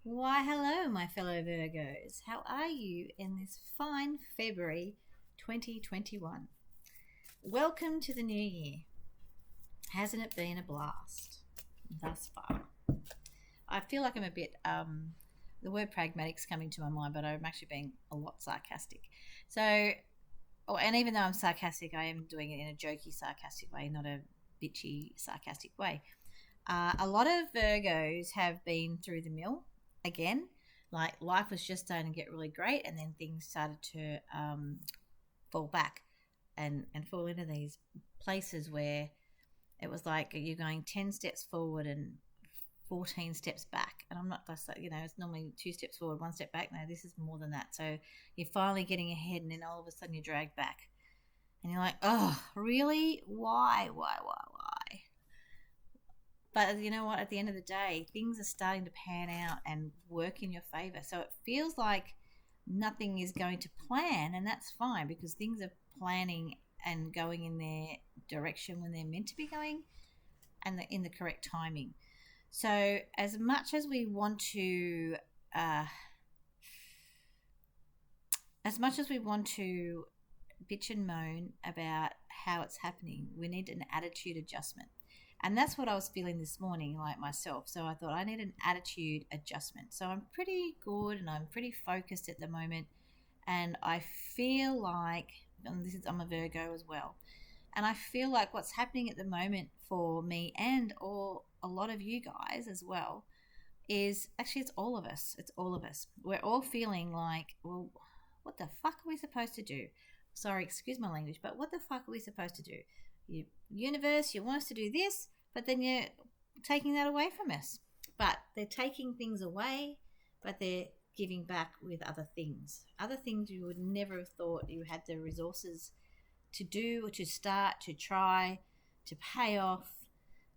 Why, hello, my fellow Virgos. How are you in this fine February 2021? Welcome to the new year. Hasn't it been a blast thus far? I feel like I'm a bit, the word pragmatic's coming to my mind, but I'm actually being a lot sarcastic. So, and even though I'm sarcastic, I am doing it in a jokey, sarcastic way, not a bitchy, sarcastic way. A lot of Virgos have been through the mill again. Like life was just starting to get really great, and then things started to fall back and fall into these places where it was like you're going 10 steps forward and 14 steps back. And I'm not just like, it's normally 2 steps forward, 1 step back. No, this is more than that. So you're finally getting ahead, and then all of a sudden you're dragged back. And you're like, oh, really? Why? But you know what? At the end of the day, things are starting to pan out and work in your favor. So it feels like nothing is going to plan, and that's fine because things are planning and going in their direction when they're meant to be going and in the correct timing. So as much as we want to, uh, as much as we want to bitch and moan about how it's happening, we need an attitude adjustment. And that's what I was feeling this morning, like myself. So I thought I need an attitude adjustment. So I'm pretty good and I'm pretty focused at the moment. And I feel like, and I'm a Virgo as well, and I feel like what's happening at the moment for me and or a lot of you guys as well is actually it's all of us. It's all of us. We're all feeling like, well, what the fuck are we supposed to do? Sorry, excuse my language, but what the fuck are we supposed to do? You universe, you want us to do this, but then you're taking that away from us. But they're taking things away, but they're giving back with other things you would never have thought you had the resources to do or to start, to try, to pay off,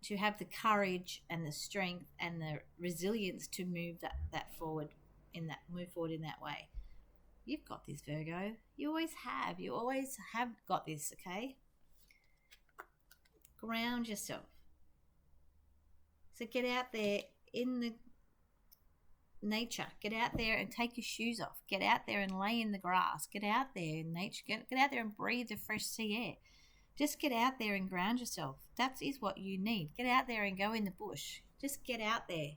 to have the courage and the strength and the resilience to move forward in that way. You've got this, Virgo. You always have. You always have got this, okay? Ground yourself. So get out there in the nature. Get out there and take your shoes off. Get out there and lay in the grass. Get out there in nature. Get out there and breathe the fresh sea air. Just get out there and ground yourself. That is what you need. Get out there and go in the bush. Just get out there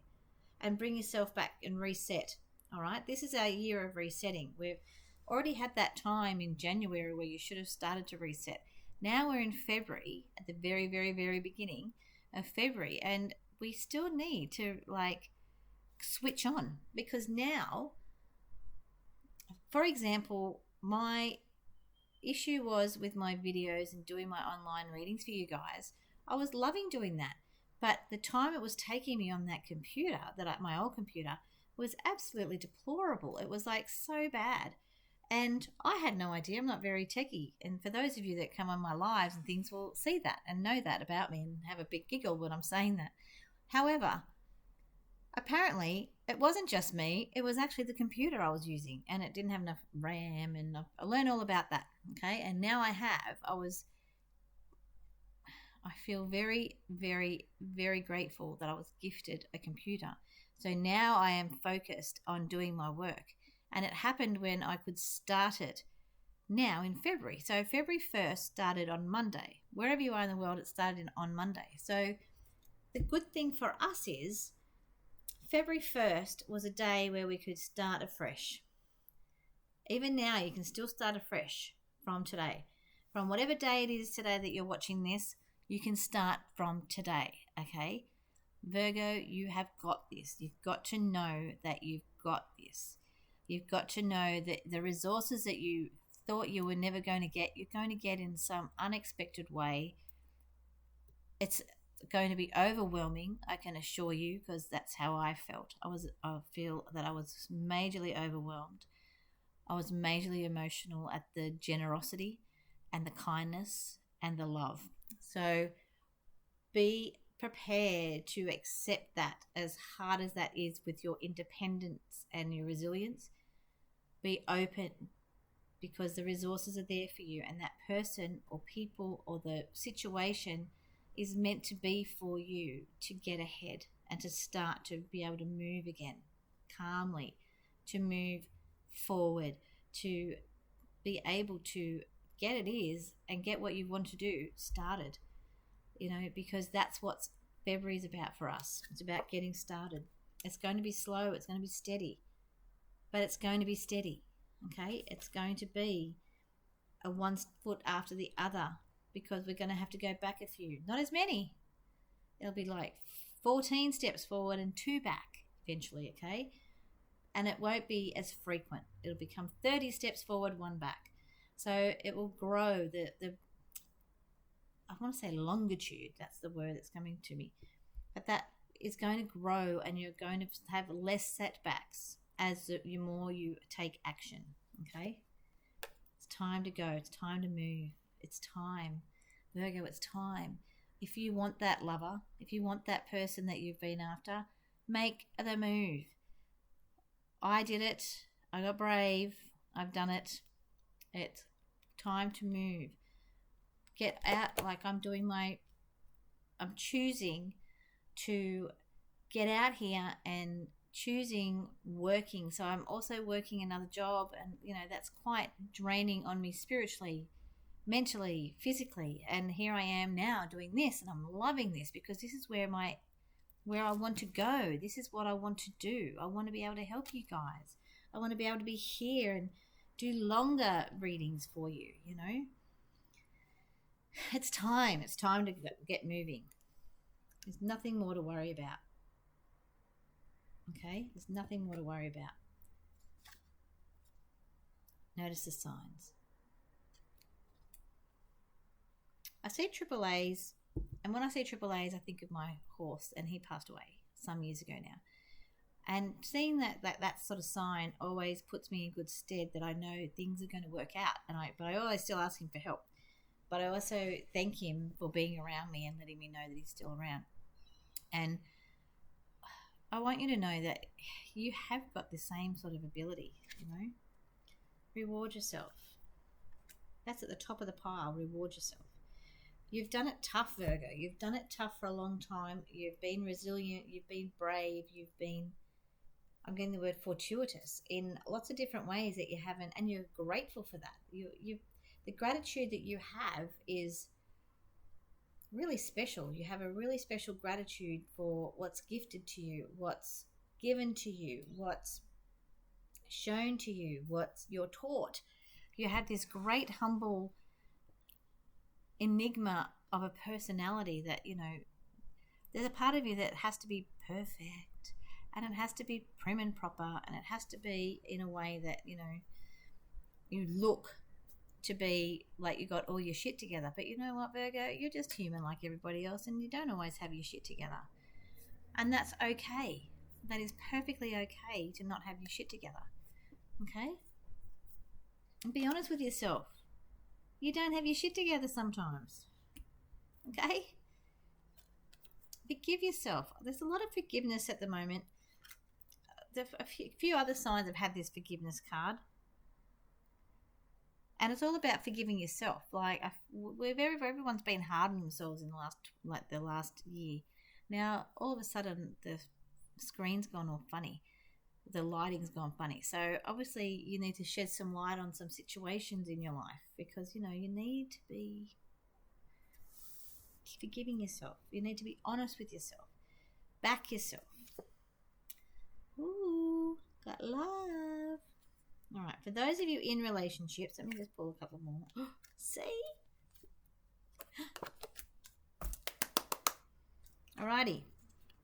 and bring yourself back and reset. All right? This is our year of resetting. We've already had that time in January where you should have started to reset. Now we're in February, at the very, very, very beginning of February, and we still need to switch on because now, for example, my issue was with my videos and doing my online readings for you guys. I was loving doing that, but the time it was taking me on that computer, my old computer, was absolutely deplorable. It was like so bad. And I had no idea. I'm not very techie. And for those of you that come on my lives and things will see that and know that about me and have a big giggle when I'm saying that. However, apparently it wasn't just me. It was actually the computer I was using and it didn't have enough RAM, and I learned all about that. Okay. And now I feel very, very, very grateful that I was gifted a computer. So now I am focused on doing my work. And it happened when I could start it now in February. So February 1st started on Monday. Wherever you are in the world, it started on Monday. So the good thing for us is February 1st was a day where we could start afresh. Even now, you can still start afresh from today. From whatever day it is today that you're watching this, you can start from today, okay? Virgo, you have got this. You've got to know that you've got this. You've got to know that the resources that you thought you were never going to get, you're going to get in some unexpected way. It's going to be overwhelming, I can assure you, because that's how I felt. I feel that I was majorly overwhelmed. I was majorly emotional at the generosity and the kindness and the love. So be prepared to accept that, as hard as that is, with your independence and your resilience. Be open because the resources are there for you, and that person or people or the situation is meant to be for you to get ahead and to start to be able to move again. calmly, to move forward, to be able to get it is and get what you want to do started, because that's what February is about for us. It's about getting started. It's going to be slow, it's going to be steady, but it's going to be steady, okay? It's going to be a one foot after the other, because we're going to have to go back a few, not as many. It'll be like 14 steps forward and 2 back eventually, okay? And it won't be as frequent. It'll become 30 steps forward, 1 back. So it will grow the I want to say longitude, that's the word that's coming to me. But that is going to grow, and you're going to have less setbacks as the more you take action, okay? It's time to go. It's time to move. It's time. Virgo, it's time. If you want that lover, if you want that person that you've been after, make the move. I did it. I got brave. I've done it. It's time to move. Get out, like I'm choosing to get out here and choosing working. So I'm also working another job, and that's quite draining on me spiritually, mentally, physically. And here I am now doing this, and I'm loving this because this is where I want to go. This is what I want to do. I want to be able to help you guys. I want to be able to be here and do longer readings for you, It's time. It's time to get moving. There's nothing more to worry about. Okay? There's nothing more to worry about. Notice the signs. I see triple A's, and when I see triple A's, I think of my horse, and he passed away some years ago now. And seeing that sort of sign always puts me in good stead, that I know things are going to work out. But I always still ask him for help. But I also thank him for being around me and letting me know that he's still around. And I want you to know that you have got the same sort of ability, Reward yourself. That's at the top of the pile. Reward yourself. You've done it tough, Virgo. You've done it tough for a long time. You've been resilient. You've been brave. You've been, I'm getting the word fortuitous, in lots of different ways that you haven't, and you're grateful for that. The gratitude that you have is really special. You have a really special gratitude for what's gifted to you, what's given to you, what's shown to you, what you're taught. You have this great, humble enigma of a personality that, there's a part of you that has to be perfect, and it has to be prim and proper, and it has to be in a way that, you look to be like you got all your shit together. But you know what, Virgo? You're just human like everybody else, and you don't always have your shit together. And that's okay. That is perfectly okay to not have your shit together. Okay? And be honest with yourself. You don't have your shit together sometimes. Okay? Forgive yourself. There's a lot of forgiveness at the moment. A few other signs have had this forgiveness card. And it's all about forgiving yourself. Like, everyone's been hard on themselves in the last year. Now, all of a sudden, the screen's gone all funny. The lighting's gone funny. So, obviously, you need to shed some light on some situations in your life, because, you need to be forgiving yourself. You need to be honest with yourself. Back yourself. Ooh, got love. All right, for those of you in relationships, let me just pull a couple more. See? Alrighty,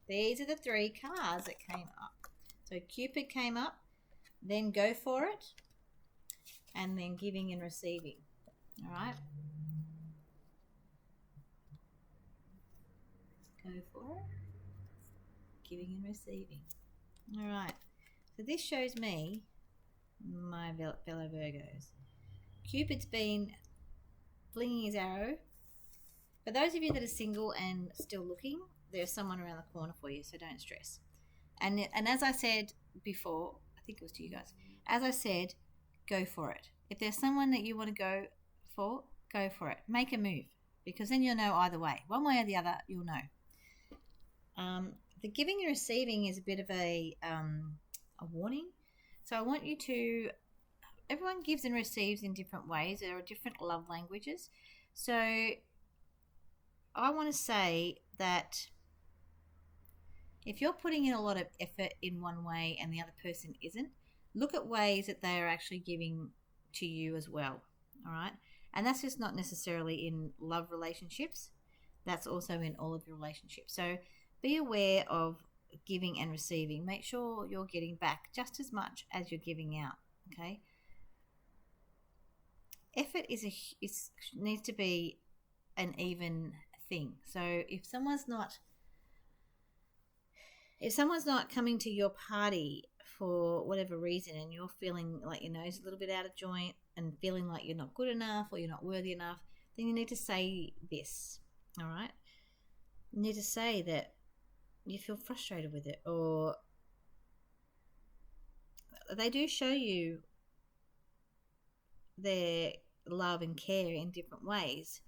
these are the 3 cards that came up. So Cupid came up, then go for it, and then giving and receiving. All right? Go for it, giving and receiving. All right, so this shows me, my fellow Virgos, Cupid's been flinging his arrow. For those of you that are single and still looking, there's someone around the corner for you, so don't stress. And as I said before, I think it was to you guys, as I said, go for it. If there's someone that you want to go for it. Make a move, because then you'll know either way. One way or the other, you'll know. The giving and receiving is a bit of a a warning. So I want you to, everyone gives and receives in different ways. There are different love languages. So I want to say that if you're putting in a lot of effort in one way and the other person isn't, look at ways that they are actually giving to you as well. All right. And that's just not necessarily in love relationships, that's also in all of your relationships. So be aware of giving and receiving. Make sure you're getting back just as much as you're giving out. Okay. Effort needs to be an even thing. So if someone's not coming to your party for whatever reason and you're feeling like your nose is a little bit out of joint and feeling like you're not good enough or you're not worthy enough, then you need to say this. All right. You need to say that you feel frustrated with it, or they do show you their love and care in different ways,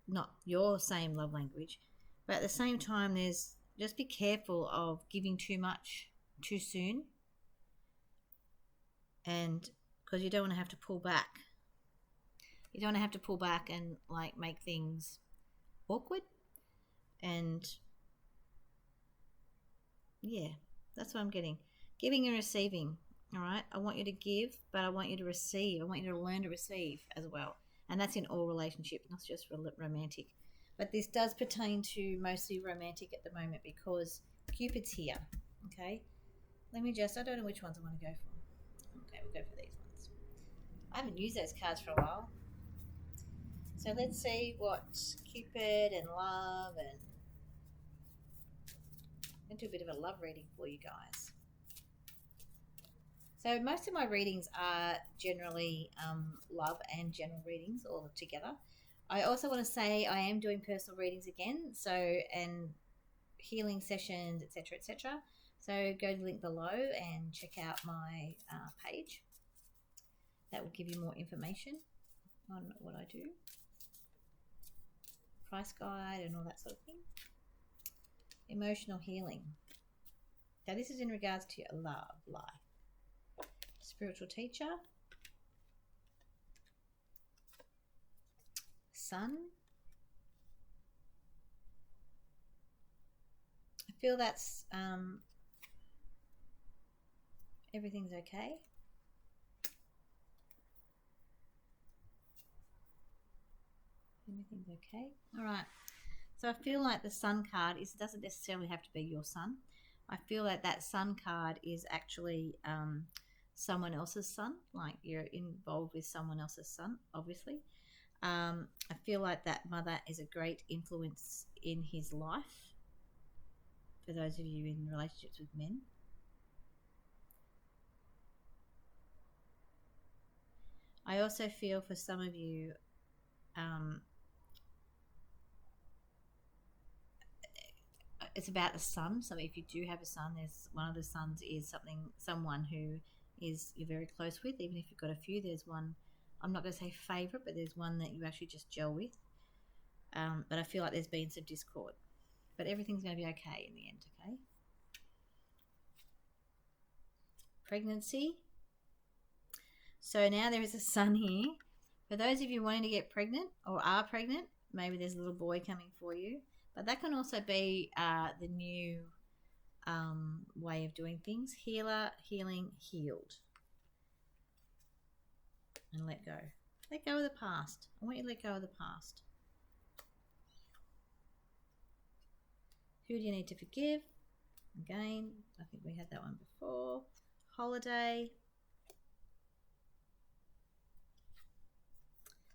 not your same love language, but at the same time there's, just be careful of giving too much too soon, and because you don't want to have to pull back. You don't want to have to pull back and like make things awkward. And yeah, that's what I'm getting. Giving and receiving. All right. I want you to give, but I want you to receive. I want you to learn to receive as well. And that's in all relationships, not just romantic. But this does pertain to mostly romantic at the moment because Cupid's here. Okay. I don't know which ones I want to go for. Okay, we'll go for these ones. I haven't used those cards for a while. So let's see what Cupid and love, and I'm going to do a bit of a love reading for you guys. So most of my readings are generally love and general readings all together. I also want to say I am doing personal readings again, so, and healing sessions, etc., etc. So go to the link below and check out my page. That will give you more information on what I do, price guide and all that sort of thing. Emotional healing. Now this is in regards to your love life. Spiritual teacher. Sun. I feel that's everything's okay. Everything's okay. All right. So I feel like the sun card doesn't necessarily have to be your sun. I feel like that sun card is actually someone else's son, like you're involved with someone else's son, obviously. I feel like that mother is a great influence in his life, for those of you in relationships with men. I also feel for some of you, it's about a son. So if you do have a son, there's one of the sons is someone who is you're very close with. Even if you've got a few, there's one, I'm not going to say favorite, but there's one that you actually just gel with. But I feel like there's been some discord, but everything's going to be okay in the end. Okay. Pregnancy. So now there is a son here. For those of you wanting to get pregnant or are pregnant, maybe there's a little boy coming for you. But that can also be the new way of doing things. Healer, healing, healed. And let go. Let go of the past. I want you to let go of the past. Who do you need to forgive? Again, I think we had that one before. Holiday.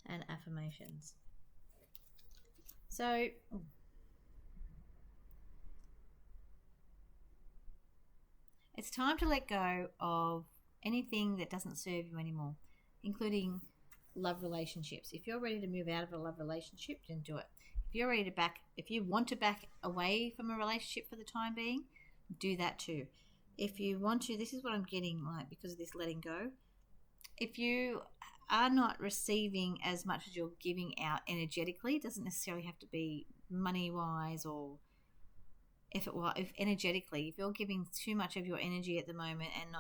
And affirmations. So, it's time to let go of anything that doesn't serve you anymore, including love relationships. If you're ready to move out of a love relationship, then do it. If you want to back away from a relationship for the time being, do that too. If you want to, this is what I'm getting, like, because of this letting go. If you are not receiving as much as you're giving out energetically, it doesn't necessarily have to be money wise or if energetically, if you're giving too much of your energy at the moment and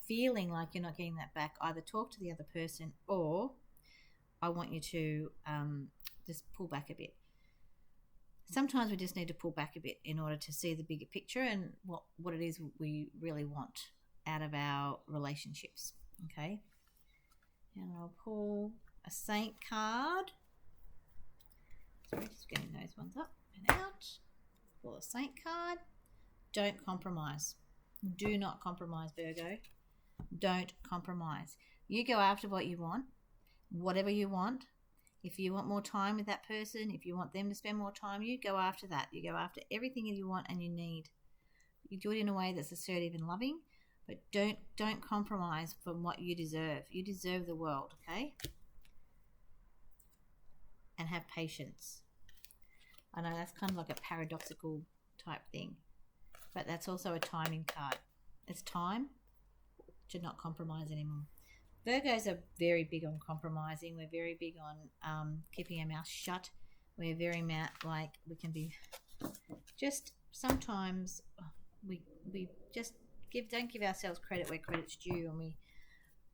feeling like you're not getting that back, either talk to the other person, or I want you to just pull back a bit. Sometimes we just need to pull back a bit in order to see the bigger picture and what it is we really want out of our relationships. Okay, and I'll pull a Saint card. Sorry, just getting those ones up and out. Pull a Saint card. Don't compromise. Do not compromise, Virgo. Don't compromise. You go after what you want, whatever you want. If you want more time with that person, if you want them to spend more time, you go after that. You go after everything that you want and you need. You do it in a way that's assertive and loving, but don't compromise from what you deserve. You deserve the world, okay? And have patience. I know that's kind of like a paradoxical type thing, but that's also a timing card. It's time to not compromise anymore. Virgos are very big on compromising. We're very big on keeping our mouth shut. We're very we can be just sometimes we just don't give ourselves credit where credit's due, and we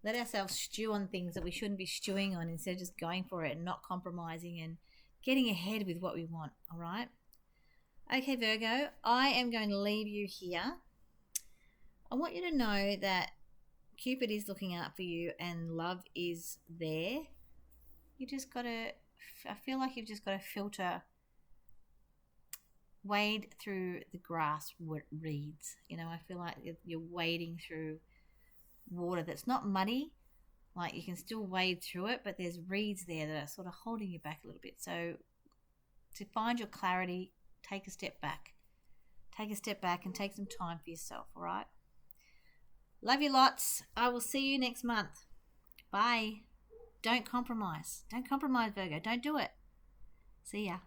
let ourselves stew on things that we shouldn't be stewing on instead of just going for it and not compromising and getting ahead with what we want. All right. Okay, Virgo, I am going to leave you here. I want you to know that Cupid is looking out for you and love is there. You just got to, I feel like you've just got to wade through the grass reeds. You know, I feel like you're wading through water that's not muddy. Like you can still wade through it, but there's reeds there that are sort of holding you back a little bit. So to find your clarity, take a step back. Take a step back and take some time for yourself, all right? Love you lots. I will see you next month. Bye. Don't compromise. Don't compromise, Virgo. Don't do it. See ya.